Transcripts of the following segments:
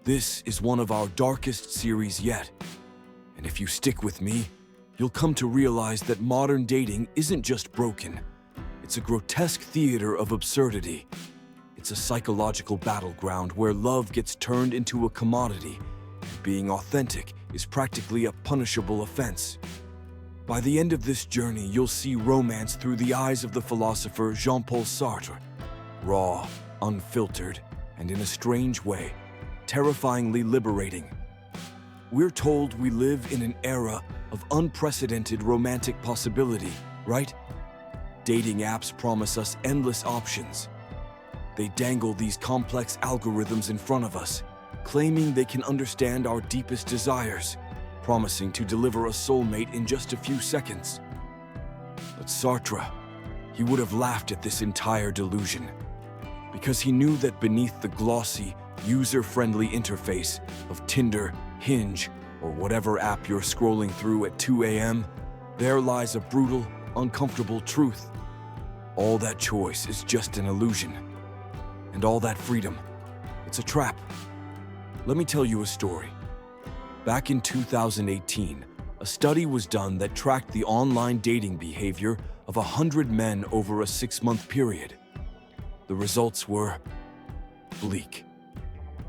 This is one of our darkest series yet, and if you stick with me, you'll come to realize that modern dating isn't just broken. It's a grotesque theater of absurdity. It's a psychological battleground where love gets turned into a commodity, and being authentic is practically a punishable offense. By the end of this journey, you'll see romance through the eyes of the philosopher Jean-Paul Sartre. Raw, unfiltered, and in a strange way, terrifyingly liberating. We're told we live in an era of unprecedented romantic possibility, right? Dating apps promise us endless options. They dangle these complex algorithms in front of us, claiming they can understand our deepest desires, promising to deliver a soulmate in just a few seconds. But Sartre, he would have laughed at this entire delusion, because he knew that beneath the glossy, user-friendly interface of Tinder, Hinge, or whatever app you're scrolling through at 2 a.m., there lies a brutal, uncomfortable truth. All that choice is just an illusion. And all that freedom, it's a trap. Let me tell you a story. Back in 2018, a study was done that tracked the online dating behavior of 100 men over a 6-month period. The results were bleak.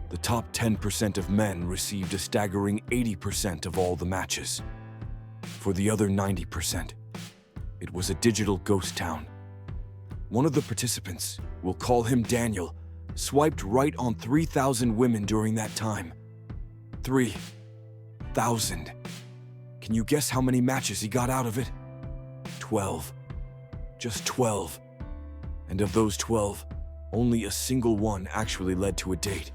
The top 10% of men received a staggering 80% of all the matches. For the other 90%, it was a digital ghost town. One of the participants, we'll call him Daniel, swiped right on 3,000 women during that time. 3,000. Can you guess how many matches he got out of it? 12. Just 12. And of those 12, only a single one actually led to a date.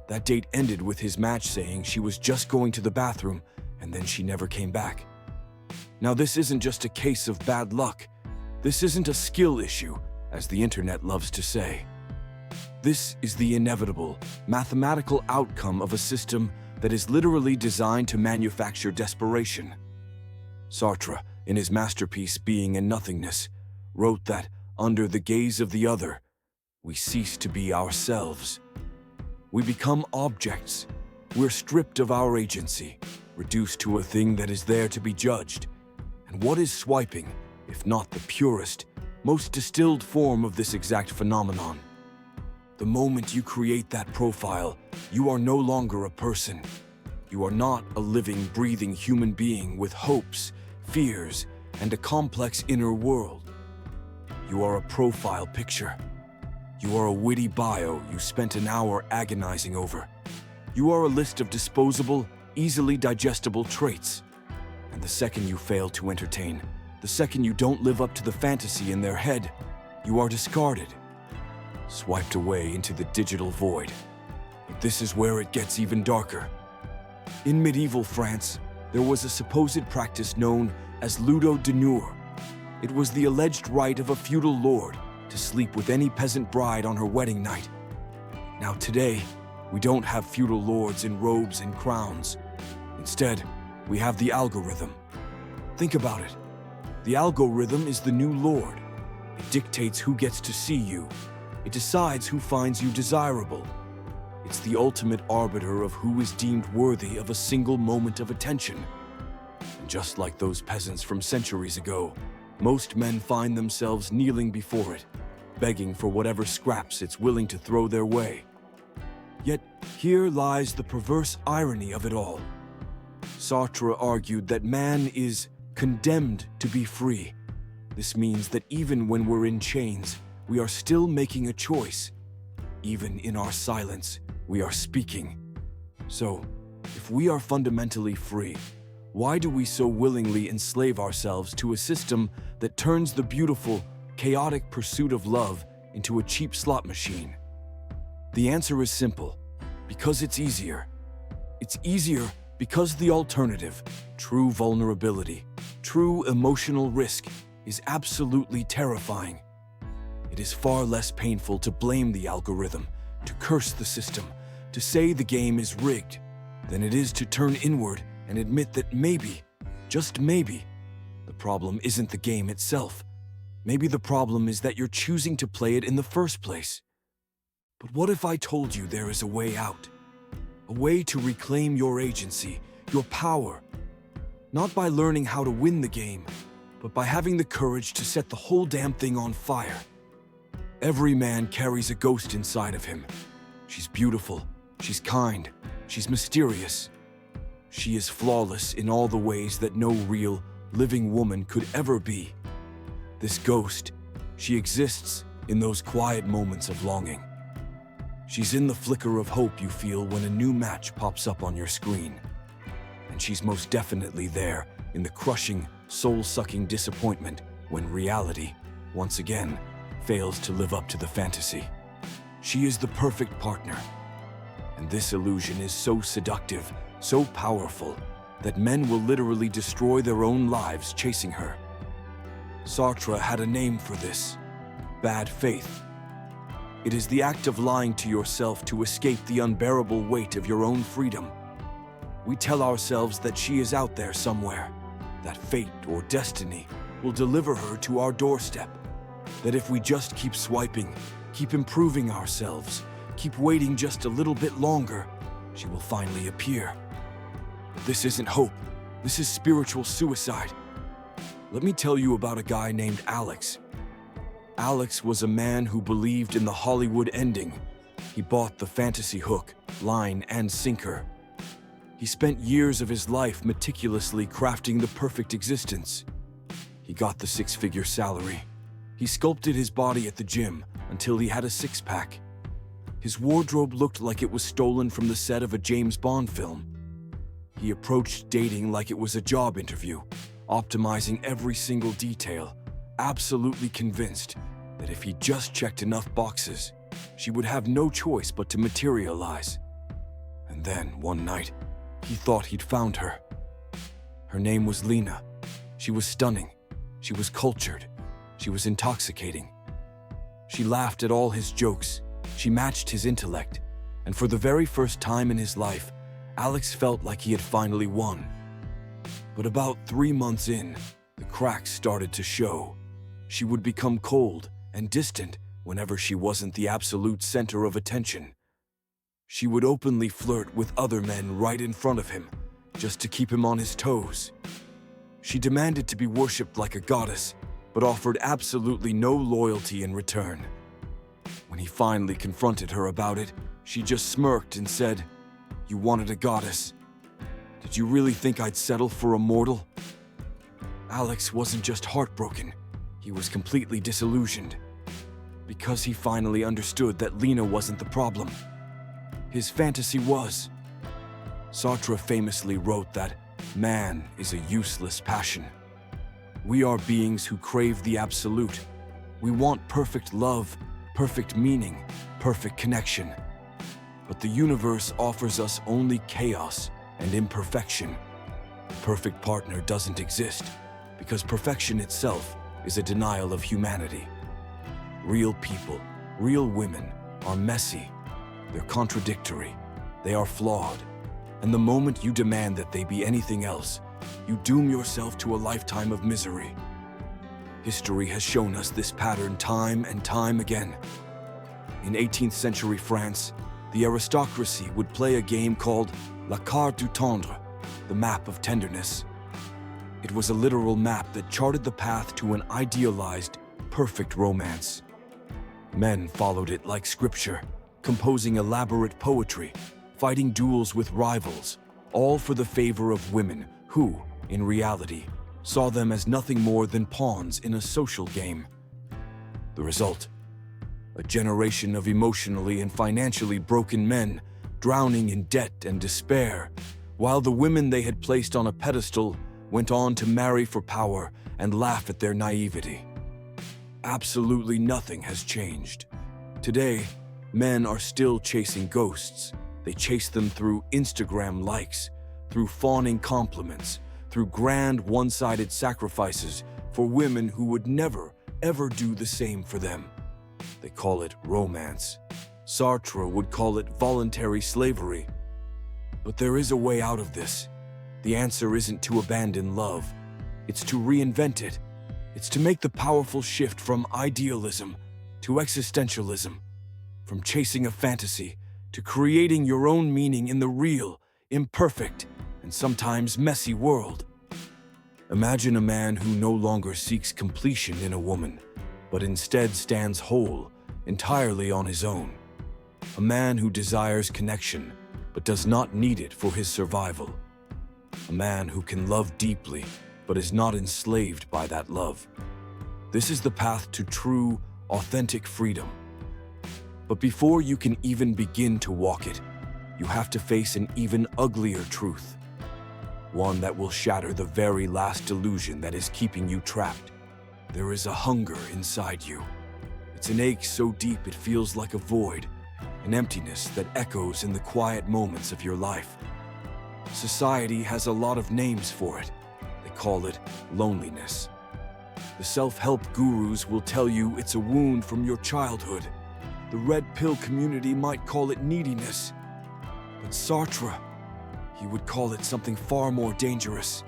That date ended with his match saying she was just going to the bathroom and then she never came back. Now, this isn't just a case of bad luck. This isn't a skill issue, as the internet loves to say. This is the inevitable, mathematical outcome of a system that is literally designed to manufacture desperation. Sartre, in his masterpiece Being and Nothingness, wrote that, under the gaze of the other, we cease to be ourselves. We become objects. We're stripped of our agency, reduced to a thing that is there to be judged. And what is swiping, if not the purest, most distilled form of this exact phenomenon? The moment you create that profile, you are no longer a person. You are not a living, breathing human being with hopes, fears, and a complex inner world. You are a profile picture. You are a witty bio you spent an hour agonizing over. You are a list of disposable, easily digestible traits. And the second you fail to entertain, the second you don't live up to the fantasy in their head, you are discarded, swiped away into the digital void. But this is where it gets even darker. In medieval France, there was a supposed practice known as ludo de nuit. It was the alleged right of a feudal lord to sleep with any peasant bride on her wedding night. Now today, we don't have feudal lords in robes and crowns. Instead, we have the algorithm. Think about it. The algorithm is the new lord. It dictates who gets to see you. It decides who finds you desirable. It's the ultimate arbiter of who is deemed worthy of a single moment of attention. And just like those peasants from centuries ago, most men find themselves kneeling before it, begging for whatever scraps it's willing to throw their way. Yet here lies the perverse irony of it all. Sartre argued that man is condemned to be free. This means that even when we're in chains, we are still making a choice. Even in our silence, we are speaking. So, if we are fundamentally free, why do we so willingly enslave ourselves to a system that turns the beautiful, chaotic pursuit of love into a cheap slot machine? The answer is simple: because it's easier. It's easier because the alternative, true vulnerability, true emotional risk, is absolutely terrifying. It is far less painful to blame the algorithm, to curse the system, to say the game is rigged, than it is to turn inward and admit that maybe, just maybe, the problem isn't the game itself. Maybe the problem is that you're choosing to play it in the first place. But what if I told you there is a way out? A way to reclaim your agency, your power. Not by learning how to win the game, but by having the courage to set the whole damn thing on fire. Every man carries a ghost inside of him. She's beautiful, she's kind, she's mysterious. She is flawless in all the ways that no real, living woman could ever be. This ghost, she exists in those quiet moments of longing. She's in the flicker of hope you feel when a new match pops up on your screen. And she's most definitely there in the crushing, soul-sucking disappointment when reality, once again, fails to live up to the fantasy. She is the perfect partner. And this illusion is so seductive, so powerful, that men will literally destroy their own lives chasing her. Sartre had a name for this: bad faith. It is the act of lying to yourself to escape the unbearable weight of your own freedom. We tell ourselves that she is out there somewhere, that fate or destiny will deliver her to our doorstep, that if we just keep swiping, keep improving ourselves, keep waiting just a little bit longer, she will finally appear. But this isn't hope, this is spiritual suicide. Let me tell you about a guy named Alex. Alex was a man who believed in the Hollywood ending. He bought the fantasy hook, line, and sinker. He spent years of his life meticulously crafting the perfect existence. He got the six-figure salary. He sculpted his body at the gym until he had a six-pack. His wardrobe looked like it was stolen from the set of a James Bond film. He approached dating like it was a job interview, optimizing every single detail, absolutely convinced that if he just checked enough boxes, she would have no choice but to materialize. And then, one night, he thought he'd found her. Her name was Lena. She was stunning. She was cultured. She was intoxicating. She laughed at all his jokes. She matched his intellect. And for the very first time in his life, Alex felt like he had finally won. But about 3 months in, the cracks started to show. She would become cold and distant whenever she wasn't the absolute center of attention. She would openly flirt with other men right in front of him, just to keep him on his toes. She demanded to be worshipped like a goddess, but offered absolutely no loyalty in return. When he finally confronted her about it, she just smirked and said, "You wanted a goddess. Did you really think I'd settle for a mortal?" Alex wasn't just heartbroken, he was completely disillusioned. Because he finally understood that Lena wasn't the problem. His fantasy was. Sartre famously wrote that man is a useless passion. We are beings who crave the absolute. We want perfect love, perfect meaning, perfect connection. But the universe offers us only chaos and imperfection. The perfect partner doesn't exist, because perfection itself is a denial of humanity. Real people, real women, are messy. They're contradictory. They are flawed. And the moment you demand that they be anything else, you doom yourself to a lifetime of misery. History has shown us this pattern time and time again. In 18th century France, the aristocracy would play a game called La Carte du Tendre, the map of tenderness. It was a literal map that charted the path to an idealized, perfect romance. Men followed it like scripture, composing elaborate poetry, fighting duels with rivals, all for the favor of women who, in reality, saw them as nothing more than pawns in a social game. The result? A generation of emotionally and financially broken men, drowning in debt and despair, while the women they had placed on a pedestal went on to marry for power and laugh at their naivety. Absolutely nothing has changed. Today, men are still chasing ghosts. They chase them through Instagram likes, through fawning compliments, through grand one-sided sacrifices for women who would never, ever do the same for them. They call it romance. Sartre would call it voluntary slavery. But there is a way out of this. The answer isn't to abandon love. It's to reinvent it. It's to make the powerful shift from idealism to existentialism, from chasing a fantasy to creating your own meaning in the real, imperfect, and sometimes messy world. Imagine a man who no longer seeks completion in a woman, but instead stands whole, entirely on his own. A man who desires connection, but does not need it for his survival. A man who can love deeply, but is not enslaved by that love. This is the path to true, authentic freedom. But before you can even begin to walk it, you have to face an even uglier truth. One that will shatter the very last delusion that is keeping you trapped. There is a hunger inside you. It's an ache so deep it feels like a void, an emptiness that echoes in the quiet moments of your life. Society has a lot of names for it. They call it loneliness. The self-help gurus will tell you it's a wound from your childhood. The red pill community might call it neediness. But Sartre, he would call it something far more dangerous.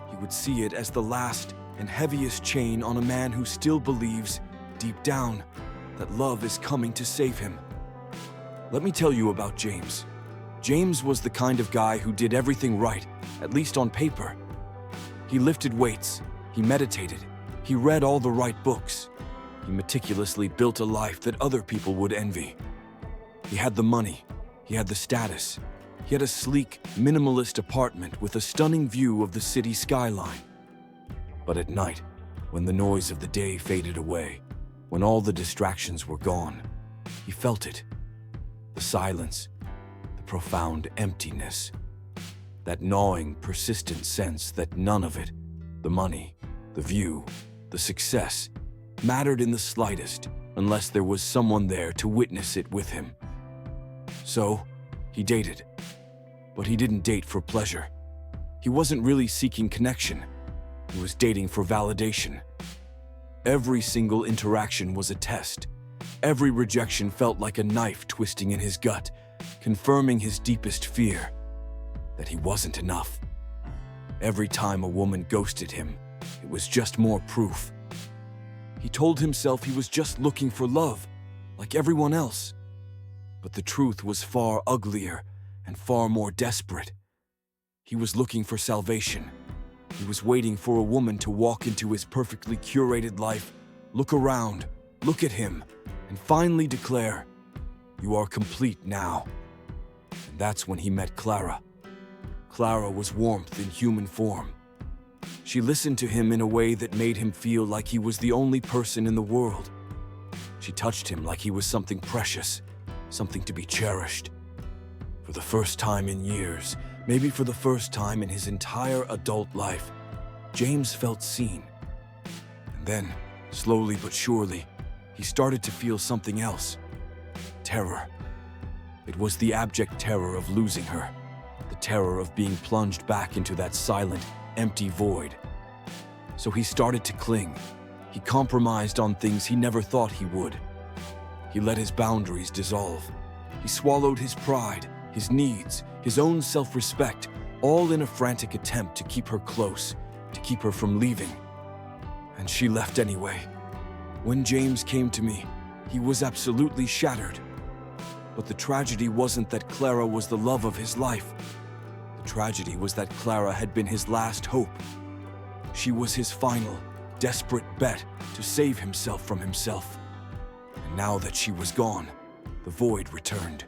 He would see it as the last and heaviest chain on a man who still believes, deep down, that love is coming to save him. Let me tell you about James. James was the kind of guy who did everything right, at least on paper. He lifted weights, he meditated, he read all the right books. He meticulously built a life that other people would envy. He had the money, he had the status, he had a sleek, minimalist apartment with a stunning view of the city skyline. But at night, when the noise of the day faded away, when all the distractions were gone, he felt it. The silence, the profound emptiness, that gnawing, persistent sense that none of it, the money, the view, the success, mattered in the slightest unless there was someone there to witness it with him. So, he dated. But he didn't date for pleasure. He wasn't really seeking connection. He was dating for validation. Every single interaction was a test. Every rejection felt like a knife twisting in his gut, confirming his deepest fear, that he wasn't enough. Every time a woman ghosted him, it was just more proof. He told himself he was just looking for love, like everyone else. But the truth was far uglier and far more desperate. He was looking for salvation. He was waiting for a woman to walk into his perfectly curated life, look around, look at him, and finally declare, "You are complete now." And that's when he met Clara. Clara was warmth in human form. She listened to him in a way that made him feel like he was the only person in the world. She touched him like he was something precious, something to be cherished. For the first time in years, maybe for the first time in his entire adult life, James felt seen. And then, slowly but surely, he started to feel something else. Terror. It was the abject terror of losing her, the terror of being plunged back into that silent, empty void. So he started to cling. He compromised on things he never thought he would. He let his boundaries dissolve. He swallowed his pride, his needs, his own self-respect, all in a frantic attempt to keep her close, to keep her from leaving. And she left anyway. When James came to me, he was absolutely shattered. But the tragedy wasn't that Clara was the love of his life. The tragedy was that Clara had been his last hope. She was his final, desperate bet to save himself from himself. And now that she was gone, the void returned.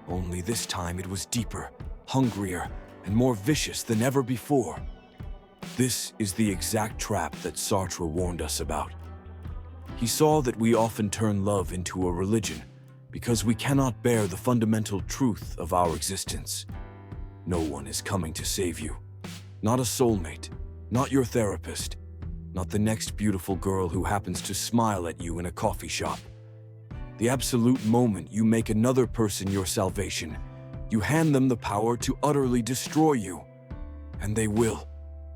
Only this time it was deeper, hungrier, and more vicious than ever before. This is the exact trap that Sartre warned us about. He saw that we often turn love into a religion because we cannot bear the fundamental truth of our existence. No one is coming to save you. Not a soulmate, not your therapist, not the next beautiful girl who happens to smile at you in a coffee shop. The absolute moment you make another person your salvation, you hand them the power to utterly destroy you. And they will.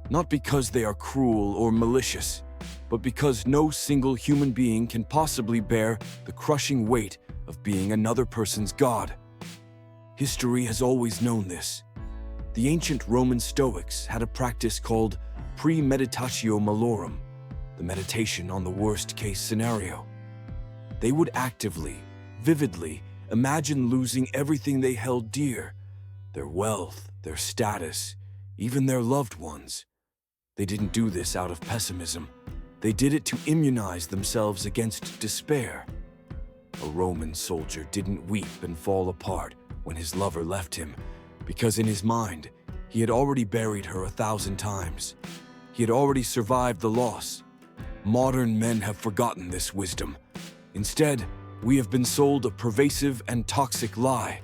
Not because they are cruel or malicious, but because no single human being can possibly bear the crushing weight of being another person's God. History has always known this. The ancient Roman Stoics had a practice called premeditatio malorum, the meditation on the worst-case scenario. They would actively, vividly, Imagine losing everything they held dear, their wealth, their status, even their loved ones. They didn't do this out of pessimism. They did it to immunize themselves against despair. A Roman soldier didn't weep and fall apart when his lover left him, because in his mind, he had already buried her 1,000 times. He had already survived the loss. Modern men have forgotten this wisdom. Instead, we have been sold a pervasive and toxic lie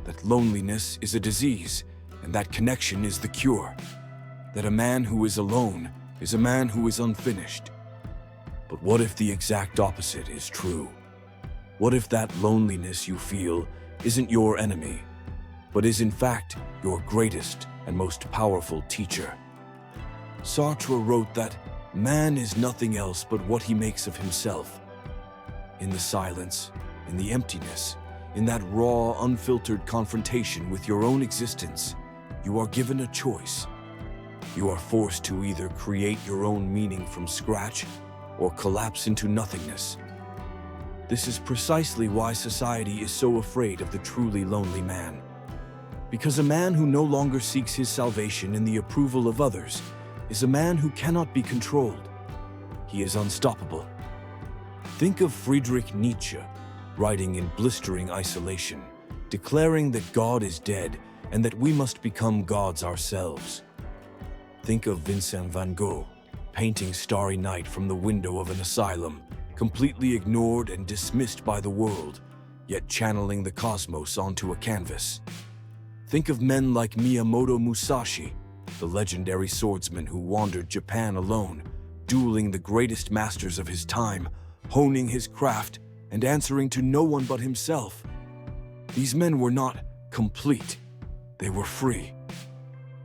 that loneliness is a disease and that connection is the cure. That a man who is alone is a man who is unfinished. But what if the exact opposite is true? What if that loneliness you feel isn't your enemy, but is in fact your greatest and most powerful teacher? Sartre wrote that man is nothing else but what he makes of himself. In the silence, in the emptiness, in that raw, unfiltered confrontation with your own existence, you are given a choice. You are forced to either create your own meaning from scratch or collapse into nothingness. This is precisely why society is so afraid of the truly lonely man. Because a man who no longer seeks his salvation in the approval of others is a man who cannot be controlled. He is unstoppable. Think of Friedrich Nietzsche, writing in blistering isolation, declaring that God is dead and that we must become gods ourselves. Think of Vincent van Gogh, painting Starry Night from the window of an asylum, completely ignored and dismissed by the world, yet channeling the cosmos onto a canvas. Think of men like Miyamoto Musashi, the legendary swordsman who wandered Japan alone, dueling the greatest masters of his time, honing his craft and answering to no one but himself. These men were not complete, they were free.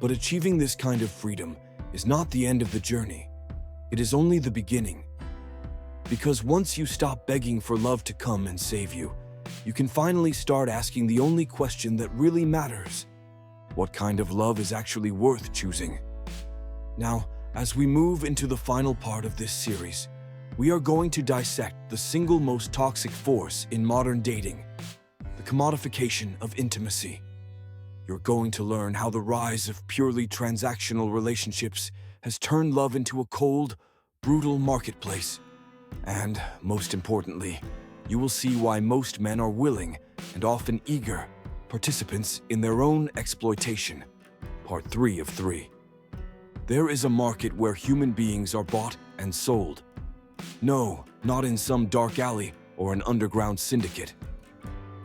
But achieving this kind of freedom is not the end of the journey. It is only the beginning. Because once you stop begging for love to come and save you, you can finally start asking the only question that really matters. What kind of love is actually worth choosing? Now, as we move into the final part of this series, we are going to dissect the single most toxic force in modern dating, the commodification of intimacy. You're going to learn how the rise of purely transactional relationships has turned love into a cold, brutal marketplace. And, most importantly, you will see why most men are willing, and often eager, participants in their own exploitation. Part 3 of 3. There is a market where human beings are bought and sold. No, not in some dark alley or an underground syndicate.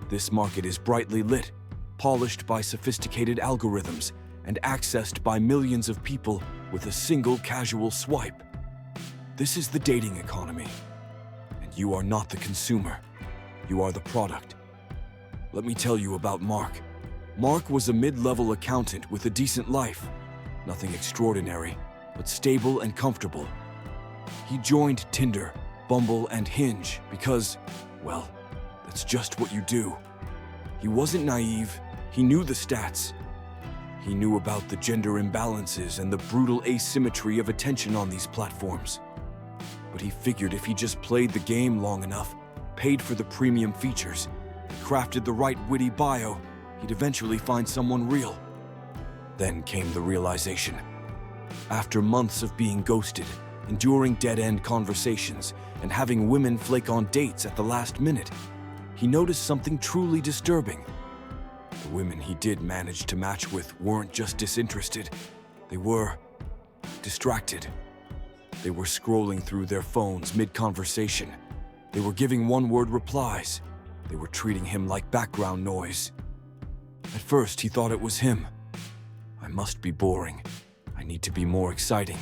This market is brightly lit, polished by sophisticated algorithms, and accessed by millions of people with a single casual swipe. This is the dating economy. And you are not the consumer. You are the product. Let me tell you about Mark. Mark was a mid-level accountant with a decent life. Nothing extraordinary, but stable and comfortable. He joined Tinder, Bumble, and Hinge because, well, that's just what you do. He wasn't naive. He knew the stats. He knew about the gender imbalances and the brutal asymmetry of attention on these platforms. But he figured if he just played the game long enough, paid for the premium features, and crafted the right witty bio, he'd eventually find someone real. Then came the realization. After months of being ghosted, enduring dead-end conversations, and having women flake on dates at the last minute, he noticed something truly disturbing. The women he did manage to match with weren't just disinterested, they were distracted. They were scrolling through their phones mid-conversation. They were giving one-word replies. They were treating him like background noise. At first, he thought it was him. I must be boring. I need to be more exciting.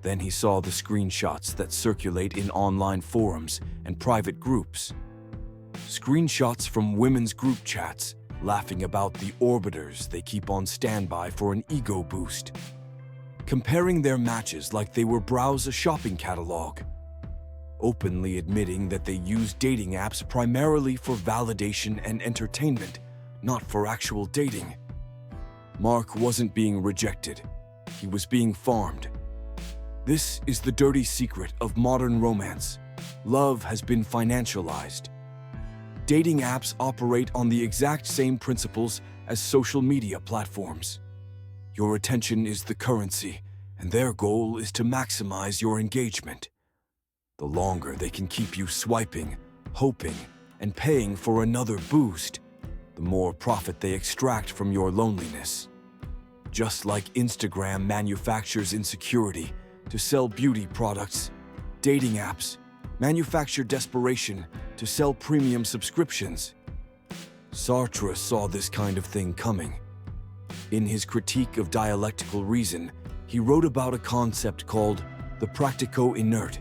Then he saw the screenshots that circulate in online forums and private groups. Screenshots from women's group chats, laughing about the orbiters they keep on standby for an ego boost. Comparing their matches like they were browse a shopping catalog. Openly admitting that they use dating apps primarily for validation and entertainment, not for actual dating. Mark wasn't being rejected. He was being farmed. This is the dirty secret of modern romance. Love has been financialized. Dating apps operate on the exact same principles as social media platforms. Your attention is the currency, and their goal is to maximize your engagement. The longer they can keep you swiping, hoping, and paying for another boost, the more profit they extract from your loneliness. Just like Instagram manufactures insecurity to sell beauty products, dating apps manufacture desperation to sell premium subscriptions. Sartre saw this kind of thing coming. In his critique of dialectical reason, he wrote about a concept called the practico-inert.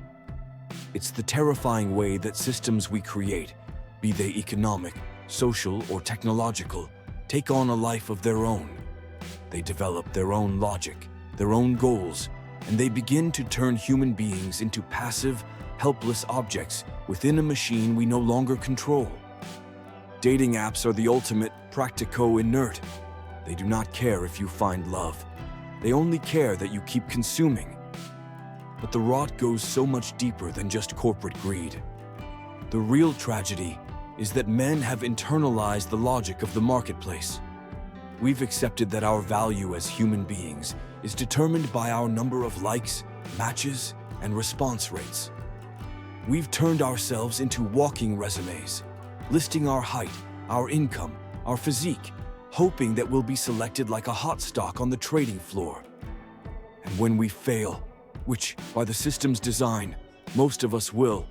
It's the terrifying way that systems we create, be they economic, social, or technological, take on a life of their own. They develop their own logic, their own goals, and they begin to turn human beings into passive, helpless objects within a machine we no longer control. Dating apps are the ultimate practico-inert. They do not care if you find love. They only care that you keep consuming. But the rot goes so much deeper than just corporate greed. The real tragedy is that men have internalized the logic of the marketplace. We've accepted that our value as human beings is determined by our number of likes, matches, and response rates. We've turned ourselves into walking resumes, listing our height, our income, our physique, hoping that we'll be selected like a hot stock on the trading floor. And when we fail, which, by the system's design, most of us will,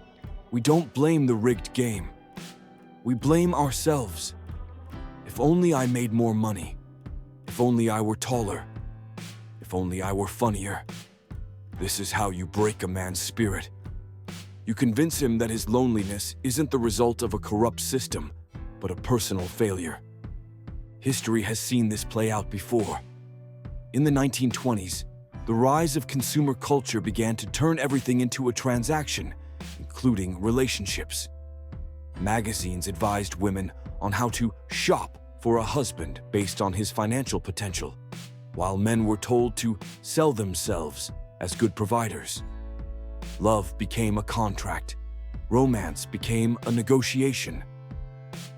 we don't blame the rigged game. We blame ourselves. If only I made more money. If only I were taller. If only I were funnier. This is how you break a man's spirit. You convince him that his loneliness isn't the result of a corrupt system, but a personal failure. History has seen this play out before. In the 1920s, the rise of consumer culture began to turn everything into a transaction, including relationships. Magazines advised women on how to shop for a husband based on his financial potential, while men were told to sell themselves as good providers. Love became a contract. Romance became a negotiation.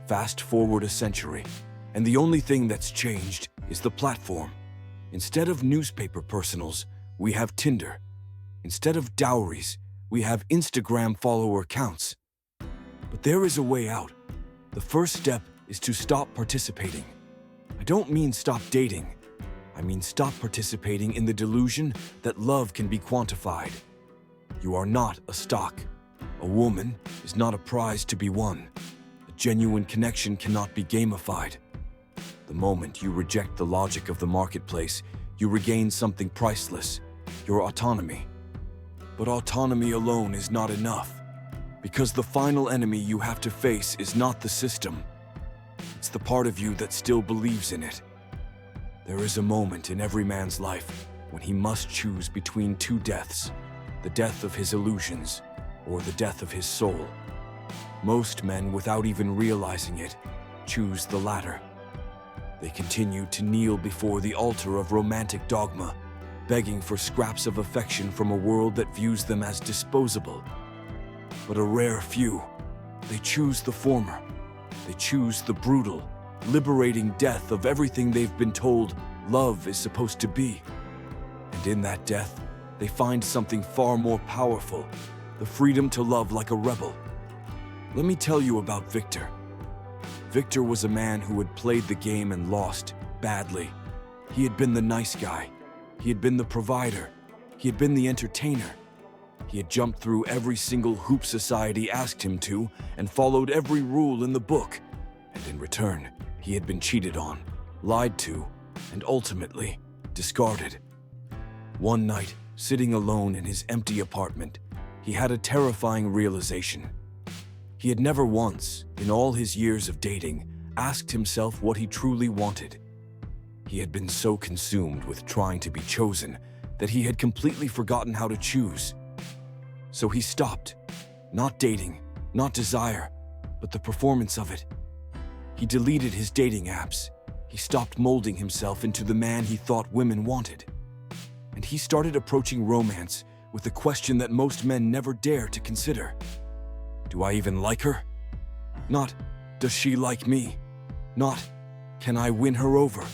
Fast forward a century, and the only thing that's changed is the platform. Instead of newspaper personals, we have Tinder. Instead of dowries, we have Instagram follower counts. But there is a way out. The first step is to stop participating. I don't mean stop dating. I mean stop participating in the delusion that love can be quantified. You are not a stock. A woman is not a prize to be won. A genuine connection cannot be gamified. The moment you reject the logic of the marketplace, you regain something priceless, your autonomy. But autonomy alone is not enough, because the final enemy you have to face is not the system. It's the part of you that still believes in it. There is a moment in every man's life when he must choose between two deaths, the death of his illusions or the death of his soul. Most men, without even realizing it, choose the latter. They continue to kneel before the altar of romantic dogma, begging for scraps of affection from a world that views them as disposable. But a rare few, they choose the former. They choose the brutal, liberating death of everything they've been told love is supposed to be. And in that death, they find something far more powerful, the freedom to love like a rebel. Let me tell you about Victor. Victor was a man who had played the game and lost badly. He had been the nice guy. He had been the provider. He had been the entertainer. He had jumped through every single hoop society asked him to and followed every rule in the book. And in return, he had been cheated on, lied to, and ultimately discarded. One night, sitting alone in his empty apartment, he had a terrifying realization. He had never once, in all his years of dating, asked himself what he truly wanted. He had been so consumed with trying to be chosen that he had completely forgotten how to choose. So he stopped, not dating, not desire, but the performance of it. He deleted his dating apps. He stopped molding himself into the man he thought women wanted. And he started approaching romance with the question that most men never dare to consider. Do I even like her? Not, does she like me? Not, can I win her over?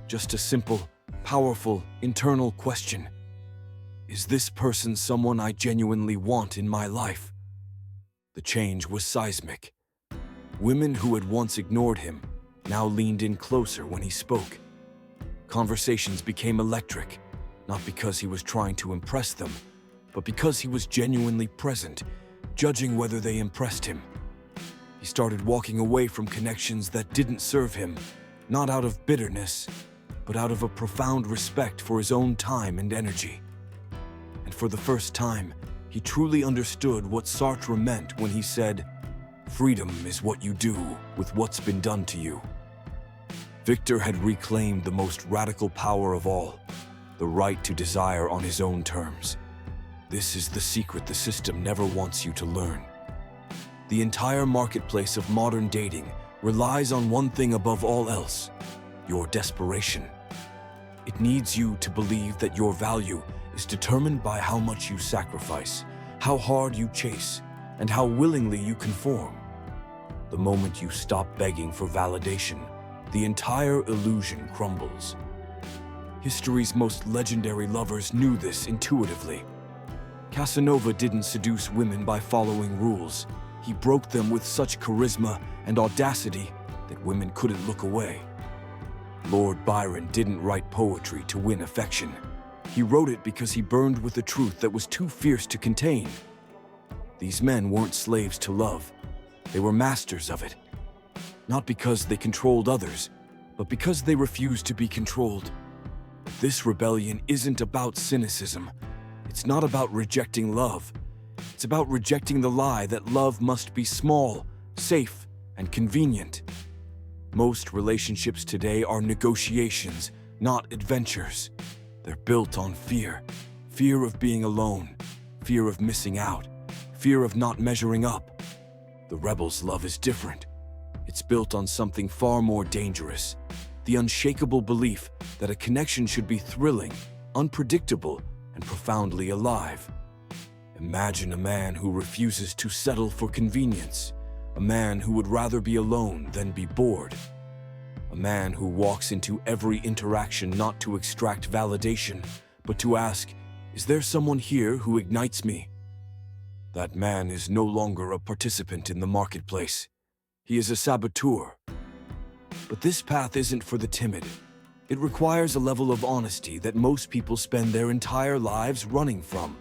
Just a simple, powerful, internal question. Is this person someone I genuinely want in my life? The change was seismic. Women who had once ignored him now leaned in closer when he spoke. Conversations became electric, not because he was trying to impress them, but because he was genuinely present, judging whether they impressed him. He started walking away from connections that didn't serve him, not out of bitterness, but out of a profound respect for his own time and energy. And for the first time, he truly understood what Sartre meant when he said, "Freedom is what you do with what's been done to you." Victor had reclaimed the most radical power of all, the right to desire on his own terms. This is the secret the system never wants you to learn. The entire marketplace of modern dating relies on one thing above all else: your desperation. It needs you to believe that your value is determined by how much you sacrifice, how hard you chase, and how willingly you conform. The moment you stop begging for validation, the entire illusion crumbles. History's most legendary lovers knew this intuitively. Casanova didn't seduce women by following rules. He broke them with such charisma and audacity that women couldn't look away. Lord Byron didn't write poetry to win affection. He wrote it because he burned with a truth that was too fierce to contain. These men weren't slaves to love. They were masters of it. Not because they controlled others, but because they refused to be controlled. This rebellion isn't about cynicism. It's not about rejecting love. It's about rejecting the lie that love must be small, safe, and convenient. Most relationships today are negotiations, not adventures. They're built on fear. Fear of being alone, fear of missing out, fear of not measuring up. The rebel's love is different. It's built on something far more dangerous: the unshakable belief that a connection should be thrilling, unpredictable, and profoundly alive. Imagine a man who refuses to settle for convenience, a man who would rather be alone than be bored, a man who walks into every interaction not to extract validation, but to ask, "Is there someone here who ignites me?" That man is no longer a participant in the marketplace. He is a saboteur. But this path isn't for the timid. It requires a level of honesty that most people spend their entire lives running from.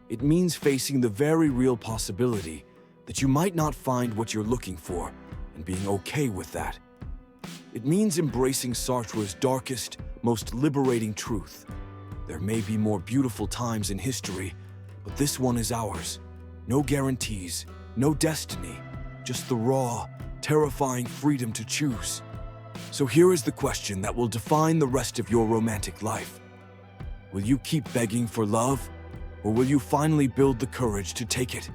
It means facing the very real possibility that you might not find what you're looking for and being okay with that. It means embracing Sartre's darkest, most liberating truth. There may be more beautiful times in history, but this one is ours. No guarantees, no destiny, just the raw, terrifying freedom to choose. So here is the question that will define the rest of your romantic life. Will you keep begging for love, or will you finally build the courage to take it?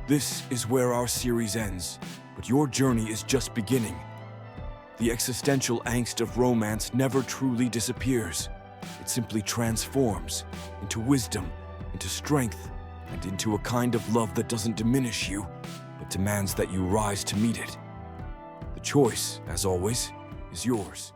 This is where our series ends, but your journey is just beginning. The existential angst of romance never truly disappears. It simply transforms into wisdom, into strength, and into a kind of love that doesn't diminish you, but demands that you rise to meet it. The choice, as always, is yours.